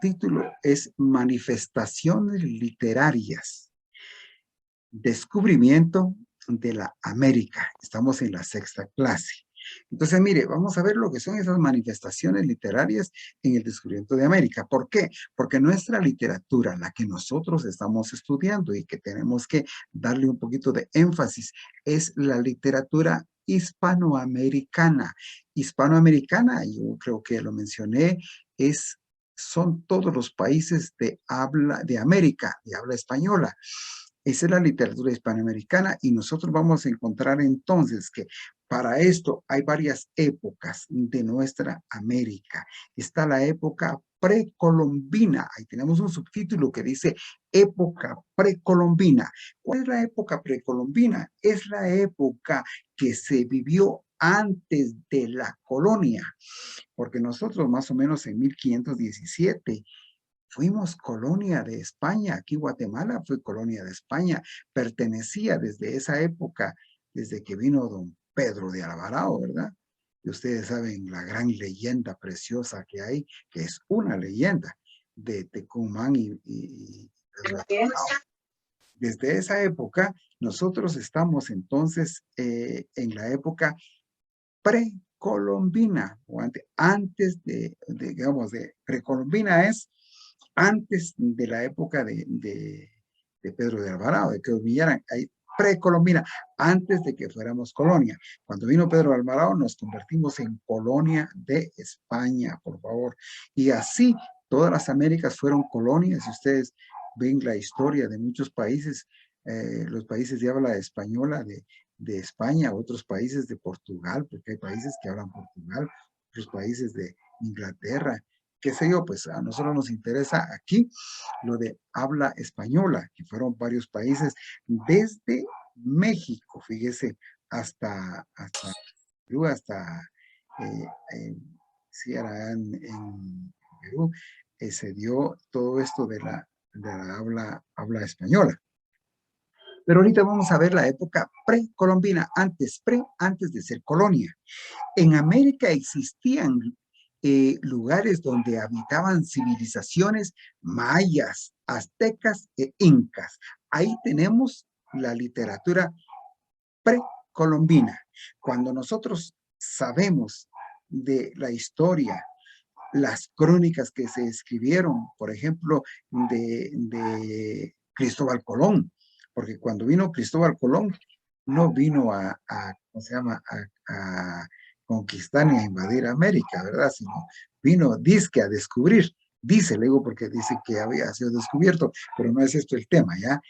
subtítulo es Manifestaciones literarias, descubrimiento de la América. Estamos en la sexta clase. Entonces, mire, vamos a ver lo que son esas manifestaciones literarias en el descubrimiento de América. ¿Por qué? Porque nuestra literatura, la que nosotros estamos estudiando y que tenemos que darle un poquito de énfasis, es la literatura hispanoamericana. Hispanoamericana, yo creo que lo mencioné, son todos los países de América, de habla española. Esa es la literatura hispanoamericana y nosotros vamos a encontrar entonces que para esto hay varias épocas de nuestra América. Está la época precolombina. Ahí tenemos un subtítulo que dice época precolombina. ¿Cuál es la época precolombina? Es la época que se vivió antes de la colonia, porque nosotros más o menos en 1517 fuimos colonia de España. Aquí Guatemala fue colonia de España. Pertenecía desde esa época, desde que vino don Pedro de Alvarado, ¿verdad? Y ustedes saben la gran leyenda preciosa que hay, que es una leyenda de Tecumán y Pedro de Alvarado. Desde esa época, nosotros estamos entonces en la época precolombina, o antes digamos, de precolombina es antes de la época de Pedro de Alvarado, de que hubiera precolombina, antes de que fuéramos colonia. Cuando vino Pedro de Alvarado nos convertimos en colonia de España, por favor. Y así todas las Américas fueron colonias. Si ustedes ven la historia de muchos países, los países de habla española de España, otros países de Portugal, porque hay países que hablan Portugal, otros países de Inglaterra, qué sé yo, pues a nosotros nos interesa aquí lo de habla española, que fueron varios países desde México, fíjese, hasta Perú, hasta si era en Perú, se dio todo esto de la habla española. Pero ahorita vamos a ver la época precolombina, antes de ser colonia. En América existían lugares donde habitaban civilizaciones mayas, aztecas e incas. Ahí tenemos la literatura precolombina. Cuando nosotros sabemos de la historia, las crónicas que se escribieron, por ejemplo, de Cristóbal Colón, porque cuando vino Cristóbal Colón, no vino ¿cómo se llama?, a conquistar ni a invadir América, ¿verdad? Sino vino, dizque a descubrir, dice luego porque dice que había sido descubierto, pero no es esto el tema, ¿ya?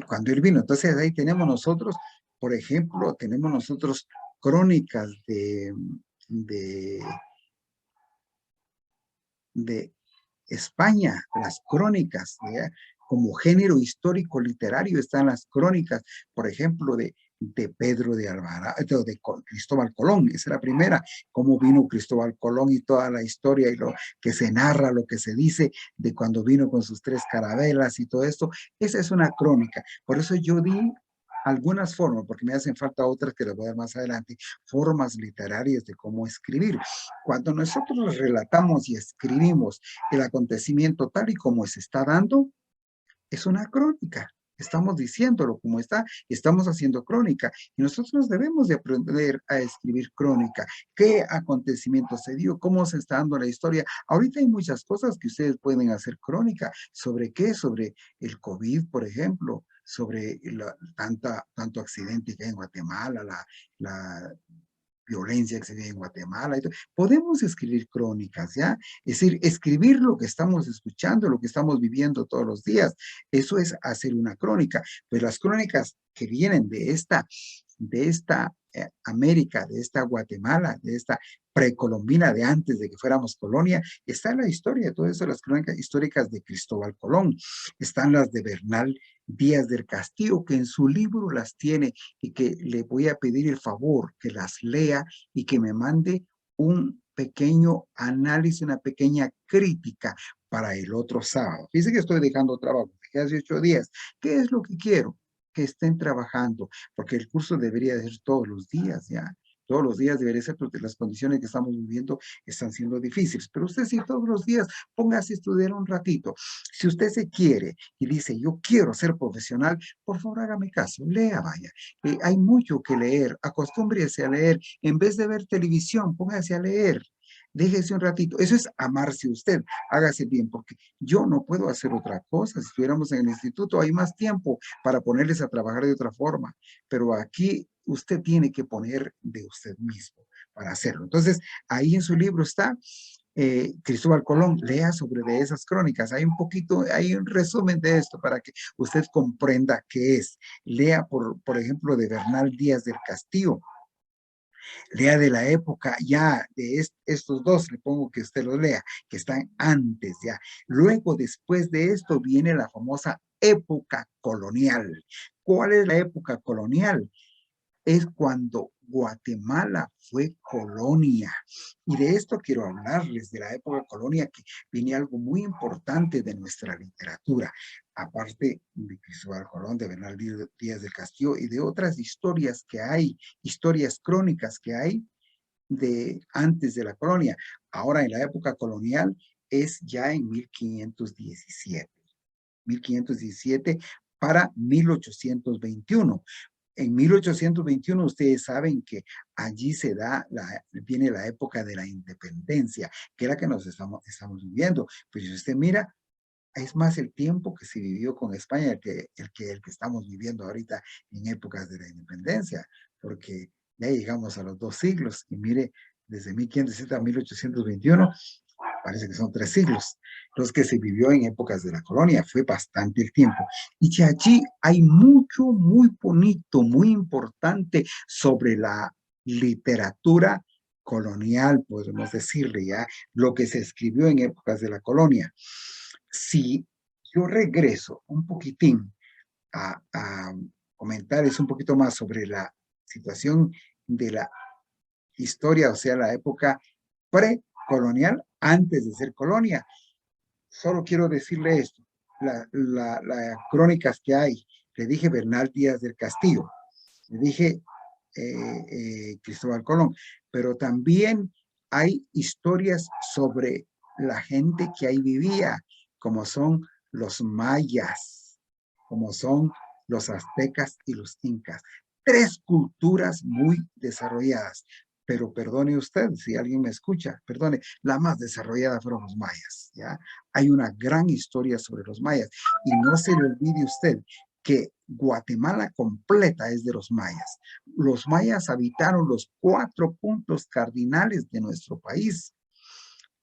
Cuando él vino, entonces ahí tenemos nosotros, por ejemplo, tenemos nosotros crónicas de España, las crónicas, ¿ya? Como género histórico literario están las crónicas, por ejemplo, de Pedro de Alvarado, de Cristóbal Colón, esa es la primera, cómo vino Cristóbal Colón y toda la historia y lo que se narra, lo que se dice de cuando vino con sus 3 carabelas y todo esto, esa es una crónica. Por eso yo di algunas formas, porque me hacen falta otras que les voy a dar más adelante, formas literarias de cómo escribir. Cuando nosotros relatamos y escribimos el acontecimiento tal y como se está dando, es una crónica. Estamos diciéndolo como está, estamos haciendo crónica. Y nosotros debemos de aprender a escribir crónica. ¿Qué acontecimiento se dio? ¿Cómo se está dando la historia? Ahorita hay muchas cosas que ustedes pueden hacer crónica. ¿Sobre qué? Sobre el COVID, por ejemplo, sobre tanto accidente que hay en Guatemala, la violencia que se vive en Guatemala. Y todo. Podemos escribir crónicas, ¿ya? Es decir, escribir lo que estamos escuchando, lo que estamos viviendo todos los días. Eso es hacer una crónica. Pues las crónicas que vienen de esta América, de esta Guatemala, de esta precolombina de antes de que fuéramos colonia, está la historia, todo eso, las crónicas históricas de Cristóbal Colón, están las de Bernal Díaz del Castillo, que en su libro las tiene y que le voy a pedir el favor que las lea y que me mande un pequeño análisis, una pequeña crítica para el otro sábado. Fíjense que estoy dejando trabajo, dejé hace 8 días. ¿Qué es lo que quiero? Que estén trabajando, porque el curso debería ser todos los días, ¿ya? todos los días debería ser porque las condiciones que estamos viviendo están siendo difíciles. Pero usted sí todos los días póngase a estudiar un ratito. Si usted se quiere y dice, yo quiero ser profesional, por favor hágame caso, lea, vaya. Hay mucho que leer, acostúmbrese a leer. En vez de ver televisión, póngase a leer. Déjese un ratito. Eso es amarse usted. Hágase bien, porque yo no puedo hacer otra cosa. Si estuviéramos en el instituto, hay más tiempo para ponerles a trabajar de otra forma. Pero aquí usted tiene que poner de usted mismo para hacerlo. Entonces, ahí en su libro está Cristóbal Colón, lea sobre de esas crónicas. Hay un poquito, hay un resumen de esto para que usted comprenda qué es. Lea, por ejemplo, de Bernal Díaz del Castillo. Lea de la época ya de estos dos, le pongo que usted los lea, que están antes ya. Luego, después de esto, viene la famosa época colonial. ¿Cuál es la época colonial? Es cuando Guatemala fue colonia. Y de esto quiero hablarles, de la época colonia, que viene algo muy importante de nuestra literatura, aparte de Cristóbal Colón, de Bernal Díaz del Castillo y de otras historias que hay, historias crónicas que hay de antes de la colonia. Ahora en la época colonial es ya en 1517 para 1821. En 1821 ustedes saben que allí viene la época de la independencia, que es la que nos estamos viviendo. Pues si usted mira, es más el tiempo que se vivió con España el que estamos viviendo ahorita en épocas de la independencia, porque ya llegamos a los 2 siglos y mire, desde 1507 a 1821, parece que son 3 siglos, los que se vivió en épocas de la colonia, fue bastante el tiempo. Y que allí hay mucho, muy bonito, muy importante sobre la literatura colonial, podemos decirle ya, lo que se escribió en épocas de la colonia. Si yo regreso un poquitín a comentarles un poquito más sobre la situación de la historia, o sea, la época precolonial, antes de ser colonia. Solo quiero decirle esto, las crónicas que hay, le dije Bernal Díaz del Castillo, le dije Cristóbal Colón, pero también hay historias sobre la gente que ahí vivía, como son los mayas, como son los aztecas y los incas. 3 culturas muy desarrolladas. Pero perdone usted, si alguien me escucha, perdone, la más desarrollada fueron los mayas, ¿ya? Hay una gran historia sobre los mayas. Y no se le olvide usted que Guatemala completa es de los mayas. Los mayas habitaron los 4 puntos cardinales de nuestro país.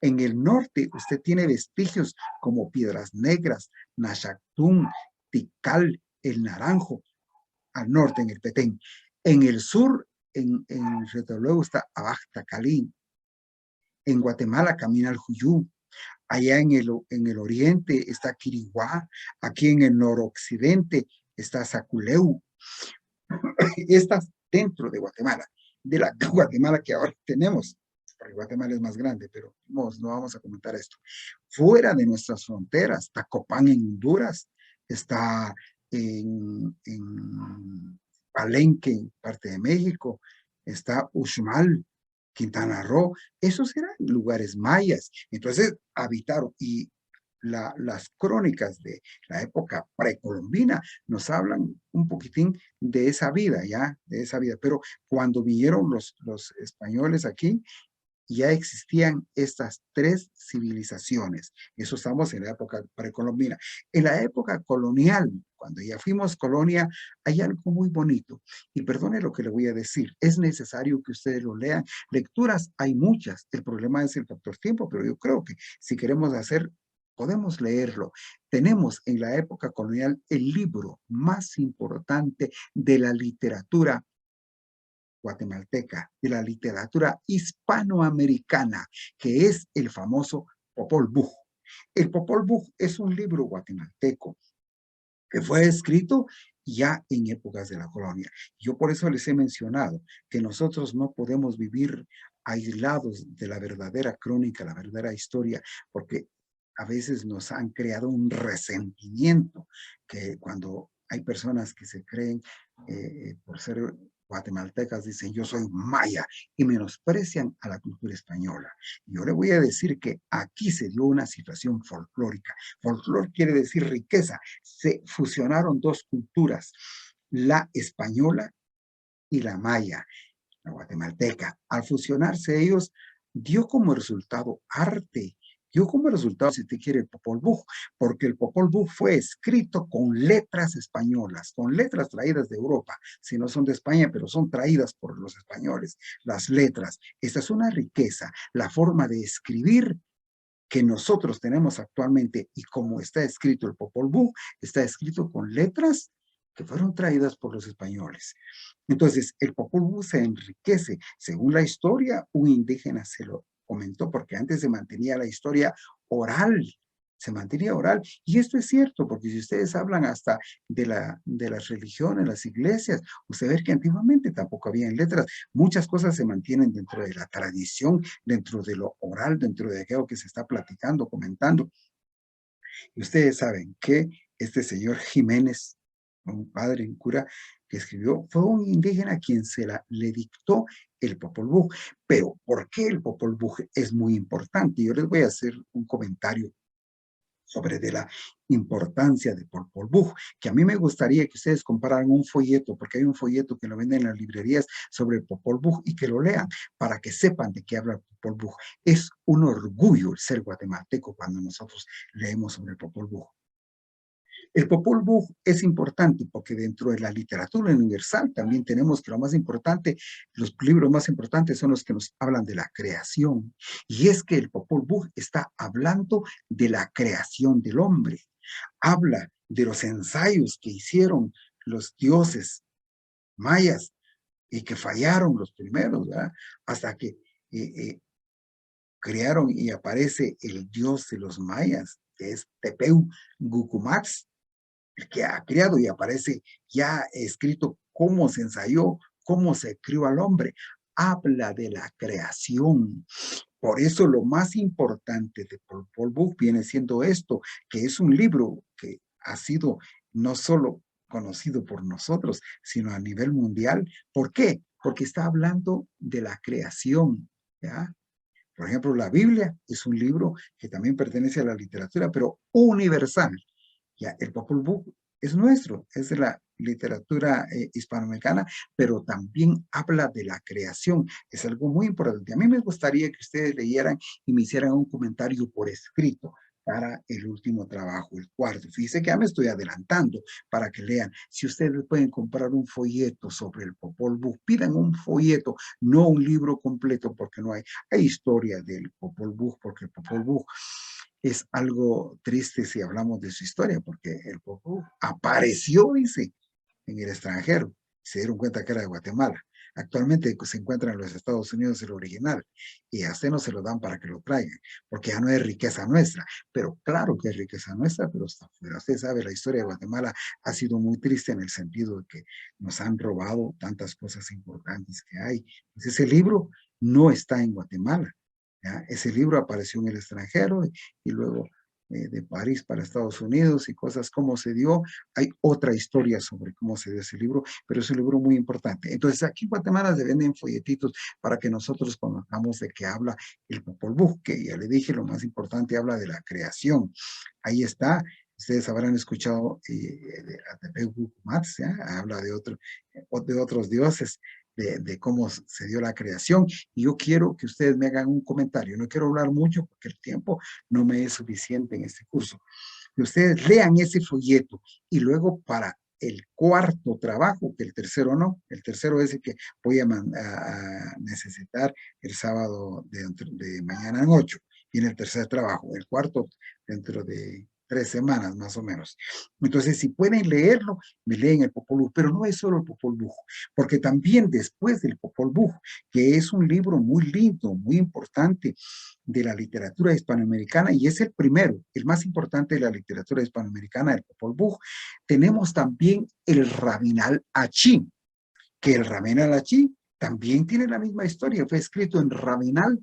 En el norte usted tiene vestigios como Piedras Negras, Naxactún, Tikal, El Naranjo, al norte en el Petén. En el sur, luego está Abaxtacalín. En Guatemala camina el Juyú. Allá en el oriente está Quiriguá. Aquí en el noroccidente está Zaculeu. Estas dentro de Guatemala, de la Guatemala que ahora tenemos, porque Guatemala es más grande, pero no vamos a comentar esto. Fuera de nuestras fronteras, está Copán en Honduras, está en Palenque, parte de México, está Uxmal, Quintana Roo, esos eran lugares mayas. Entonces habitaron y las crónicas de la época precolombina nos hablan un poquitín de esa vida, ¿ya? De esa vida. Pero cuando vinieron los españoles aquí, ya existían estas 3 civilizaciones. Eso estamos en la época precolombina. En la época colonial, cuando ya fuimos colonia, hay algo muy bonito. Y perdone lo que le voy a decir, es necesario que ustedes lo lean. Lecturas hay muchas, el problema es el factor tiempo, pero yo creo que si queremos hacer, podemos leerlo. Tenemos en la época colonial el libro más importante de la literatura guatemalteca, de la literatura hispanoamericana, que es el famoso Popol Vuh. El Popol Vuh es un libro guatemalteco que fue escrito ya en épocas de la colonia. Yo por eso les he mencionado que nosotros no podemos vivir aislados de la verdadera crónica, la verdadera historia, porque a veces nos han creado un resentimiento que cuando hay personas que se creen por ser guatemaltecas dicen yo soy maya y menosprecian a la cultura española. Yo le voy a decir que aquí se dio una situación folclórica. Folclor quiere decir riqueza. Se fusionaron dos culturas, la española y la maya, la guatemalteca. Al fusionarse ellos, dio como resultado arte, dio como resultado, si usted quiere, el Popol Vuh, porque el Popol Vuh fue escrito con letras españolas, con letras traídas de Europa, si no son de España, pero son traídas por los españoles, las letras. Esta es una riqueza, la forma de escribir que nosotros tenemos actualmente y como está escrito el Popol Vuh, está escrito con letras que fueron traídas por los españoles. Entonces, el Popol Vuh se enriquece. Según la historia, un indígena se lo comentó, porque antes se mantenía la historia oral, se mantenía oral. Y esto es cierto, porque si ustedes hablan hasta de las religiones, las iglesias, usted ve que antiguamente tampoco había letras. Muchas cosas se mantienen dentro de la tradición, dentro de lo oral, dentro de aquello que se está platicando, comentando. Y ustedes saben que este señor Jiménez, un padre, un cura, que escribió, fue un indígena quien le dictó el Popol Vuh. Pero, ¿por qué el Popol Vuh es muy importante? Yo les voy a hacer un comentario sobre de la importancia de Popol Vuh, que a mí me gustaría que ustedes compararan un folleto, porque hay un folleto que lo venden en las librerías sobre el Popol Vuh y que lo lean para que sepan de qué habla el Popol Vuh. Es un orgullo el ser guatemalteco cuando nosotros leemos sobre el Popol Vuh. El Popol Vuh es importante porque dentro de la literatura universal también tenemos que lo más importante, los libros más importantes son los que nos hablan de la creación. Y es que el Popol Vuh está hablando de la creación del hombre. Habla de los ensayos que hicieron los dioses mayas y que fallaron los primeros, ¿verdad? Hasta que crearon y aparece el dios de los mayas, que es Tepeu Gucumatz, el que ha creado y aparece ya escrito cómo se ensayó, cómo se crió al hombre. Habla de la creación. Por eso lo más importante de Popol Vuh viene siendo esto, que es un libro que ha sido no solo conocido por nosotros, sino a nivel mundial. ¿Por qué? Porque está hablando de la creación, ¿ya? Por ejemplo, la Biblia es un libro que también pertenece a la literatura, pero universal. Ya, el Popol Vuh es nuestro, es de la literatura hispanoamericana, pero también habla de la creación. Es algo muy importante. A mí me gustaría que ustedes leyeran y me hicieran un comentario por escrito para el último trabajo, el cuarto. Fíjense que ya me estoy adelantando para que lean. Si ustedes pueden comprar un folleto sobre el Popol Vuh, pidan un folleto, no un libro completo, porque no hay. Hay historia del Popol Vuh, porque el Popol Vuh es algo triste si hablamos de su historia, porque el Popol Vuh apareció, dice, en el extranjero. Se dieron cuenta que era de Guatemala. Actualmente se encuentra en los Estados Unidos el original y a usted no se lo dan para que lo traigan, porque ya no es riqueza nuestra. Pero claro que es riqueza nuestra, pero está fuera. Usted sabe, la historia de Guatemala ha sido muy triste en el sentido de que nos han robado tantas cosas importantes que hay. Pues ese libro no está en Guatemala. ¿Ya? Ese libro apareció en el extranjero y luego de París para Estados Unidos y cosas como se dio. Hay otra historia sobre cómo se dio ese libro, pero es un libro muy importante. Entonces, aquí en Guatemala se venden folletitos para que nosotros conozcamos de qué habla el Popol Vuh, que ya le dije, lo más importante habla de la creación. Ahí está. Ustedes habrán escuchado de Atepec Gucumatz, habla de otros dioses, de cómo se dio la creación. Y yo quiero que ustedes me hagan un comentario. No quiero hablar mucho porque el tiempo no me es suficiente en este curso. Que ustedes lean ese folleto y luego para el cuarto trabajo, que el tercero no, el tercero es el que voy a necesitar el sábado de mañana en 8, viene el tercer trabajo, el cuarto dentro de 3 semanas más o menos. Entonces, si pueden leerlo, me leen el Popol Vuh, pero no es solo el Popol Vuh, porque también después del Popol Vuh, que es un libro muy lindo, muy importante, de la literatura hispanoamericana y es el primero, el más importante de la literatura hispanoamericana, el Popol Vuh. Tenemos también el Rabinal Achí, que el Rabinal Achí también tiene la misma historia, fue escrito en Rabinal,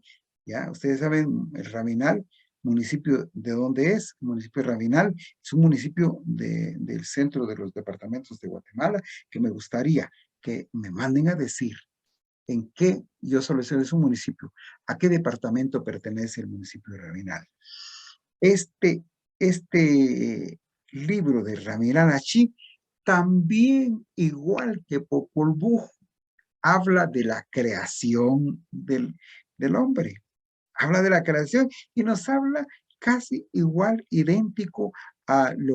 ya ustedes saben, el Rabinal, municipio de dónde es, el municipio de Rabinal, es un municipio del centro de los departamentos de Guatemala, que me gustaría que me manden a decir en qué, yo solo sé de su municipio, a qué departamento pertenece el municipio de Raminal. Este, este libro de Ramirán Achí, también, igual que Popol Vuh, habla de la creación del hombre. Habla de la creación y nos habla casi igual, idéntico a lo